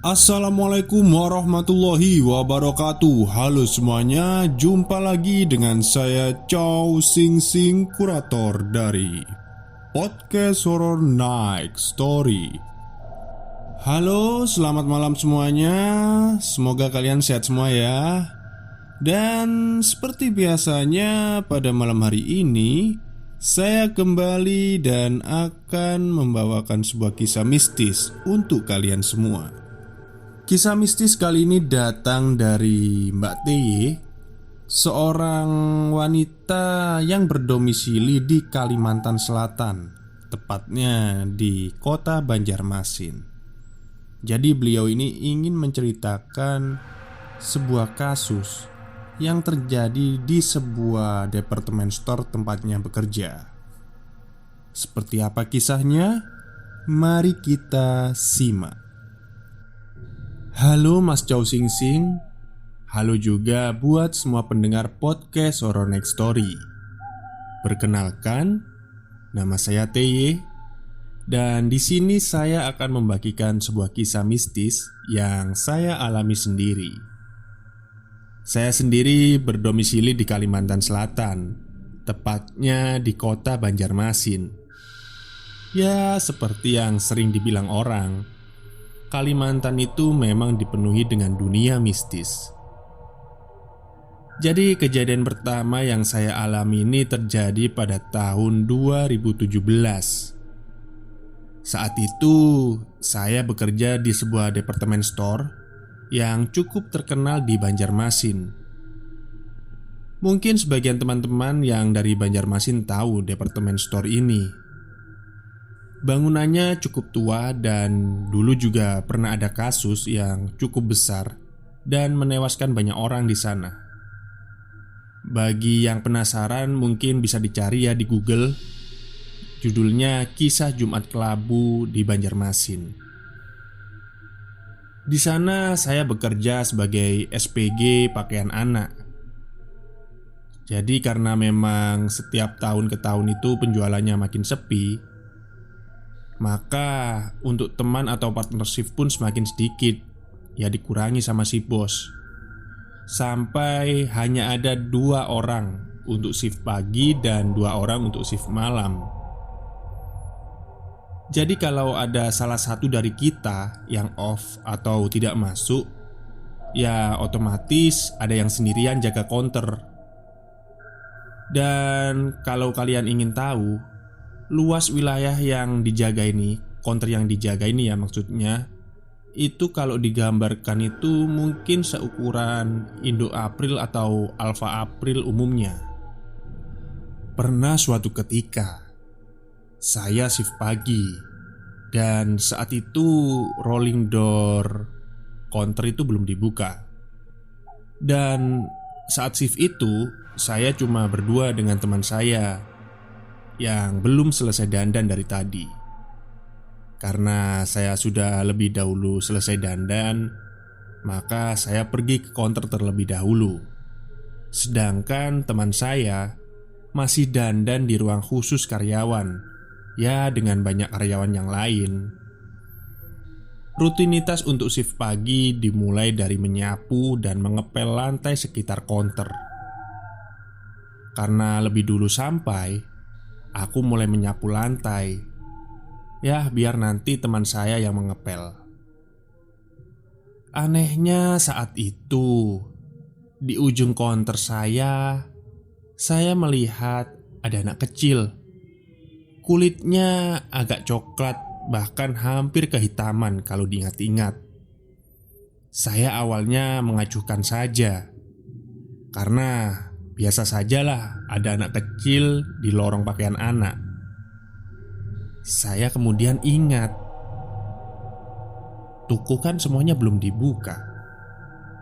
Assalamualaikum warahmatullahi wabarakatuh. Halo semuanya, jumpa lagi dengan saya Chow Sing Sing, kurator dari Podcast Horror Night Story. Halo, selamat malam semuanya. Semoga kalian sehat semua ya. Dan seperti biasanya pada malam hari ini saya kembali dan akan membawakan sebuah kisah mistis untuk kalian semua. Kisah mistis kali ini datang dari Mbak TY, seorang wanita yang berdomisili di Kalimantan Selatan, tepatnya di kota Banjarmasin. Jadi beliau ini ingin menceritakan sebuah kasus yang terjadi di sebuah departemen store tempatnya bekerja. Seperti apa kisahnya? Mari kita simak. Halo Mas Chow Sing Sing. Halo juga buat semua pendengar podcast Horror Night Story. Perkenalkan, nama saya TY, dan di sini saya akan membagikan sebuah kisah mistis yang saya alami sendiri. Saya sendiri berdomisili di Kalimantan Selatan, tepatnya di kota Banjarmasin. Ya, seperti yang sering dibilang orang, Kalimantan itu memang dipenuhi dengan dunia mistis. Jadi kejadian pertama yang saya alami ini terjadi pada tahun 2017. Saat itu saya bekerja di sebuah departemen store yang cukup terkenal di Banjarmasin. Mungkin sebagian teman-teman yang dari Banjarmasin tahu departemen store ini. Bangunannya cukup tua dan dulu juga pernah ada kasus yang cukup besar dan menewaskan banyak orang di sana. Bagi yang penasaran mungkin bisa dicari ya di Google. Judulnya Kisah Jumat Kelabu di Banjarmasin. Di sana saya bekerja sebagai SPG pakaian anak. Jadi karena memang setiap tahun ke tahun itu penjualannya makin sepi, maka untuk teman atau partnership pun semakin sedikit. Ya dikurangi sama si bos. Sampai hanya ada 2 orang untuk shift pagi dan 2 orang untuk shift malam. Jadi kalau ada salah satu dari kita yang off atau tidak masuk, ya otomatis ada yang sendirian jaga counter. Dan kalau kalian ingin tahu, luas wilayah yang dijaga ini, counter yang dijaga ini ya maksudnya, itu kalau digambarkan itu mungkin seukuran Indo April atau Alfa April umumnya. Pernah suatu ketika saya shift pagi, dan saat itu rolling door counter itu belum dibuka. Dan saat shift itu saya cuma berdua dengan teman saya yang belum selesai dandan dari tadi. Karena saya sudah lebih dahulu selesai dandan, maka saya pergi ke counter terlebih dahulu. Sedangkan teman saya masih dandan di ruang khusus karyawan, ya dengan banyak karyawan yang lain. Rutinitas untuk shift pagi dimulai dari menyapu dan mengepel lantai sekitar counter. Karena lebih dulu sampai, aku mulai menyapu lantai. Ya, biar nanti teman saya yang mengepel. Anehnya saat itu, di ujung counter saya melihat ada anak kecil. Kulitnya agak coklat, bahkan hampir kehitaman kalau diingat-ingat. Saya awalnya mengacuhkan saja, karena biasa sajalah ada anak kecil di lorong pakaian anak. Saya kemudian ingat, toko kan semuanya belum dibuka,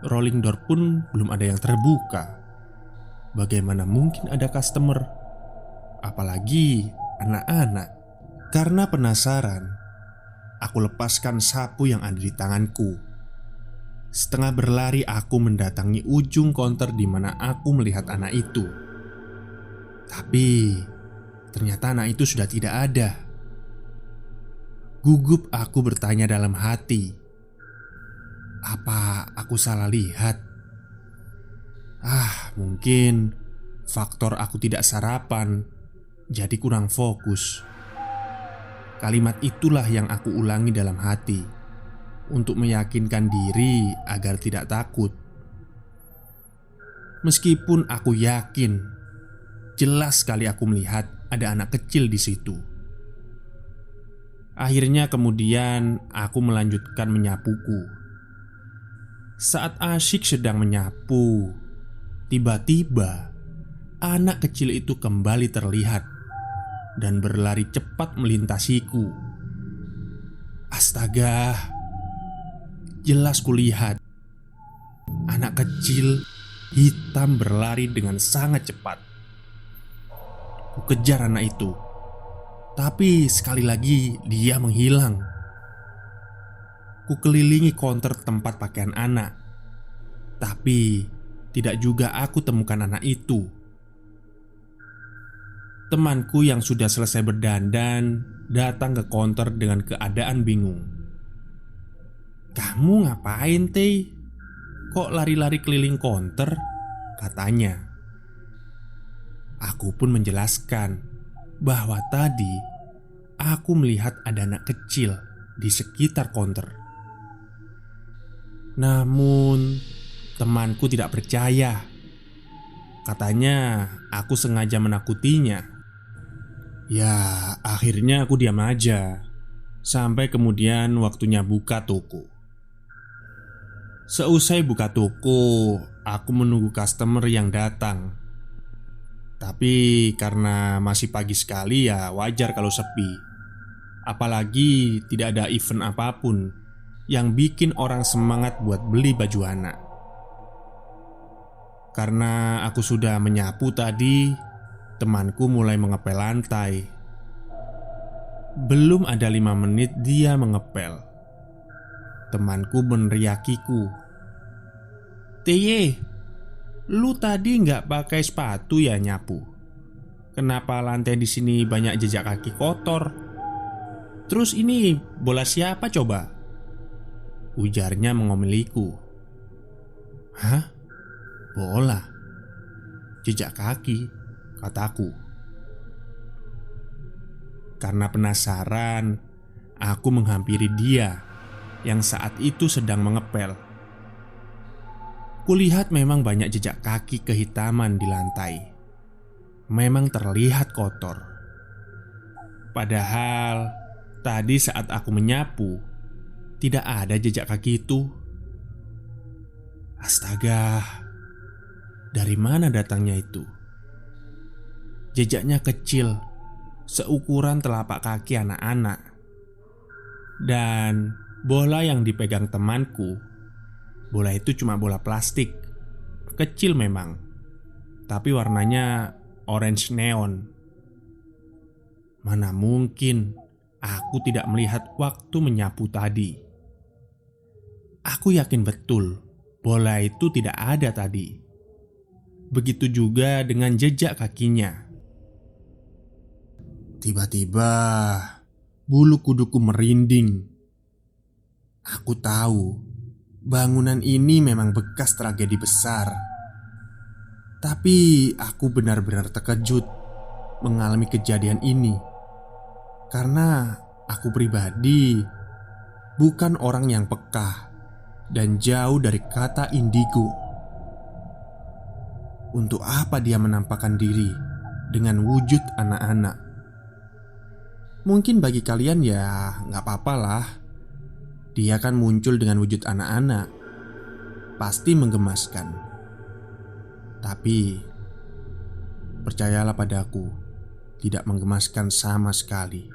rolling door pun belum ada yang terbuka. Bagaimana mungkin ada customer, apalagi anak-anak? Karena penasaran, aku lepaskan sapu yang ada di tanganku. Setengah berlari aku mendatangi ujung counter di mana aku melihat anak itu. Tapi ternyata anak itu sudah tidak ada. Gugup aku bertanya dalam hati, Apa aku salah lihat? Mungkin faktor aku tidak sarapan, jadi kurang fokus. Kalimat itulah yang aku ulangi dalam hati untuk meyakinkan diri agar tidak takut. Meskipun aku yakin, jelas sekali aku melihat ada anak kecil di situ. Akhirnya kemudian aku melanjutkan menyapuku. Saat asyik sedang menyapu, tiba-tiba anak kecil itu kembali terlihat dan berlari cepat melintasiku. Astaga, jelas kulihat anak kecil hitam berlari dengan sangat cepat. Ku kejar anak itu, tapi sekali lagi dia menghilang. Ku kelilingi konter tempat pakaian anak, tapi tidak juga aku temukan anak itu. Temanku yang sudah selesai berdandan datang ke konter dengan keadaan bingung. "Kamu ngapain, Teh? Kok lari-lari keliling konter?" katanya. Aku pun menjelaskan bahwa tadi aku melihat ada anak kecil di sekitar konter. Namun temanku tidak percaya. Katanya aku sengaja menakutinya. Ya, akhirnya aku diam aja sampai kemudian waktunya buka toko. Seusai buka toko, aku menunggu customer yang datang. Tapi karena masih pagi sekali ya wajar kalau sepi. Apalagi tidak ada event apapun yang bikin orang semangat buat beli baju anak. Karena aku sudah menyapu tadi, temanku mulai mengepel lantai. Belum ada 5 menit dia mengepel. Temanku meneriakiku, "Teye, lu tadi nggak pakai sepatu ya nyapu? Kenapa lantai di sini banyak jejak kaki kotor? Terus ini bola siapa coba?" Ujarnya mengomeliku. "Hah? Bola? Jejak kaki?" kataku. Karena penasaran, aku menghampiri dia yang saat itu sedang mengepel. Kulihat memang banyak jejak kaki kehitaman di lantai. Memang terlihat kotor. Padahal tadi saat aku menyapu, tidak ada jejak kaki itu. Astaga, dari mana datangnya itu? Jejaknya kecil, seukuran telapak kaki anak-anak. Dan bola yang dipegang temanku, bola itu cuma bola plastik. Kecil memang, tapi warnanya orange neon. Mana mungkin aku tidak melihat waktu menyapu tadi. Aku yakin betul bola itu tidak ada tadi. Begitu juga dengan jejak kakinya. Tiba-tiba bulu kuduku merinding. Aku tahu bangunan ini memang bekas tragedi besar. Tapi aku benar-benar terkejut mengalami kejadian ini. Karena aku pribadi bukan orang yang peka dan jauh dari kata indigo. Untuk apa dia menampakkan diri dengan wujud anak-anak? Mungkin bagi kalian ya nggak apa-apa lah. Dia kan muncul dengan wujud anak-anak, pasti menggemaskan. Tapi percayalah padaku, tidak menggemaskan sama sekali.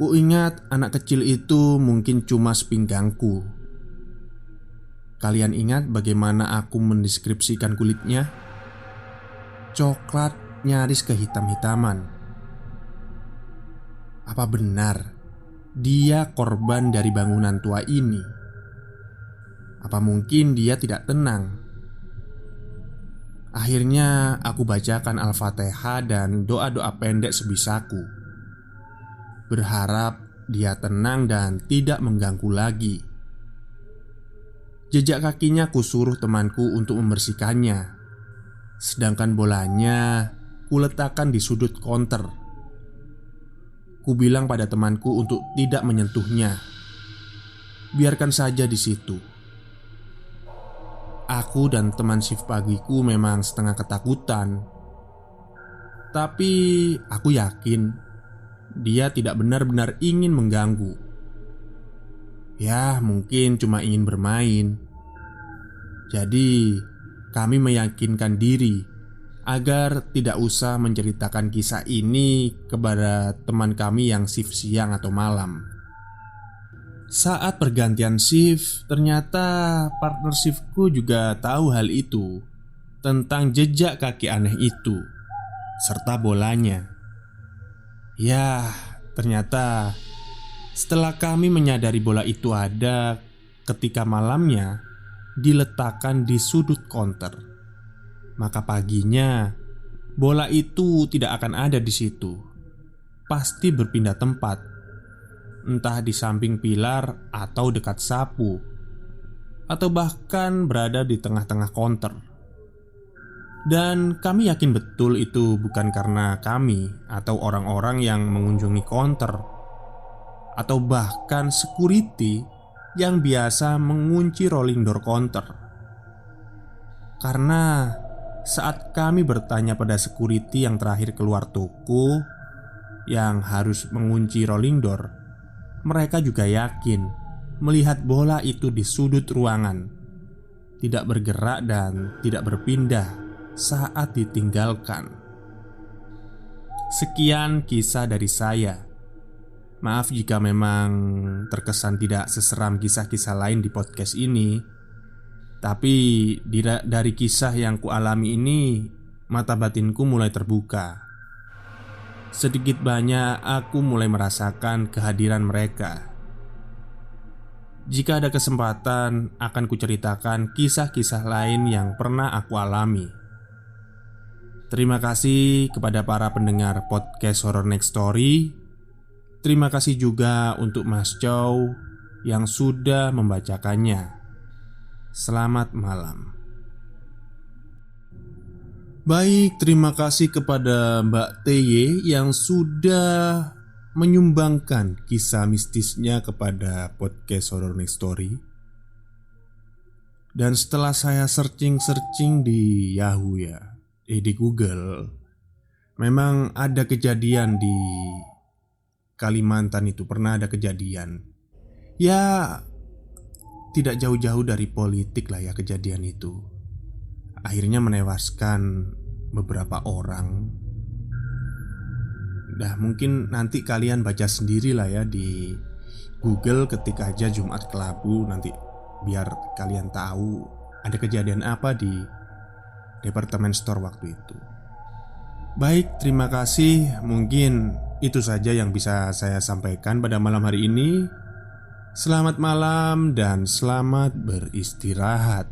Kuingat anak kecil itu mungkin cuma sepinggangku. Kalian ingat bagaimana aku mendeskripsikan kulitnya? Coklat nyaris kehitam-hitaman. Apa benar dia korban dari bangunan tua ini? Apa mungkin dia tidak tenang? Akhirnya aku bacakan Al-Fatihah dan doa-doa pendek sebisaku, berharap dia tenang dan tidak mengganggu lagi. Jejak kakinya kusuruh temanku untuk membersihkannya, sedangkan bolanya kuletakkan di sudut konter. Ku bilang pada temanku untuk tidak menyentuhnya, biarkan saja di situ. Aku dan teman shift pagiku memang setengah ketakutan, tapi aku yakin dia tidak benar-benar ingin mengganggu. Ya, mungkin cuma ingin bermain. Jadi, kami meyakinkan diri agar tidak usah menceritakan kisah ini kepada teman kami yang shift siang atau malam. Saat pergantian shift, ternyata partner shiftku juga tahu hal itu, tentang jejak kaki aneh itu, serta bolanya. Ya, ternyata setelah kami menyadari bola itu ada ketika malamnya diletakkan di sudut konter, maka paginya bola itu tidak akan ada di situ. Pasti berpindah tempat, entah di samping pilar atau dekat sapu, atau bahkan berada di tengah-tengah konter. Dan kami yakin betul itu bukan karena kami atau orang-orang yang mengunjungi konter, atau bahkan security yang biasa mengunci rolling door konter. Karena saat kami bertanya pada security yang terakhir keluar toko, yang harus mengunci rolling door, mereka juga yakin melihat bola itu di sudut ruangan, tidak bergerak dan tidak berpindah saat ditinggalkan. Sekian kisah dari saya. Maaf jika memang terkesan tidak seseram kisah-kisah lain di podcast ini. Tapi dari kisah yang kualami ini, mata batinku mulai terbuka. Sedikit banyak aku mulai merasakan kehadiran mereka. Jika ada kesempatan, akan kuceritakan kisah-kisah lain yang pernah aku alami. Terima kasih kepada para pendengar podcast Horror Next Story. Terima kasih juga untuk Mas Chow yang sudah membacakannya. Selamat malam. Baik, terima kasih kepada Mbak TY yang sudah menyumbangkan kisah mistisnya kepada podcast Horror Next Story. Dan setelah saya searching-searching di Yahoo di Google, memang ada kejadian di Kalimantan itu, pernah ada kejadian. Ya, tidak jauh-jauh dari politik lah ya kejadian itu. Akhirnya menewaskan beberapa orang. Nah, mungkin nanti kalian baca sendiri lah ya di Google, ketik aja Jumat Kelabu, nanti biar kalian tahu ada kejadian apa di departemen store waktu itu. Baik, terima kasih. Mungkin itu saja yang bisa saya sampaikan pada malam hari ini. Selamat malam dan selamat beristirahat.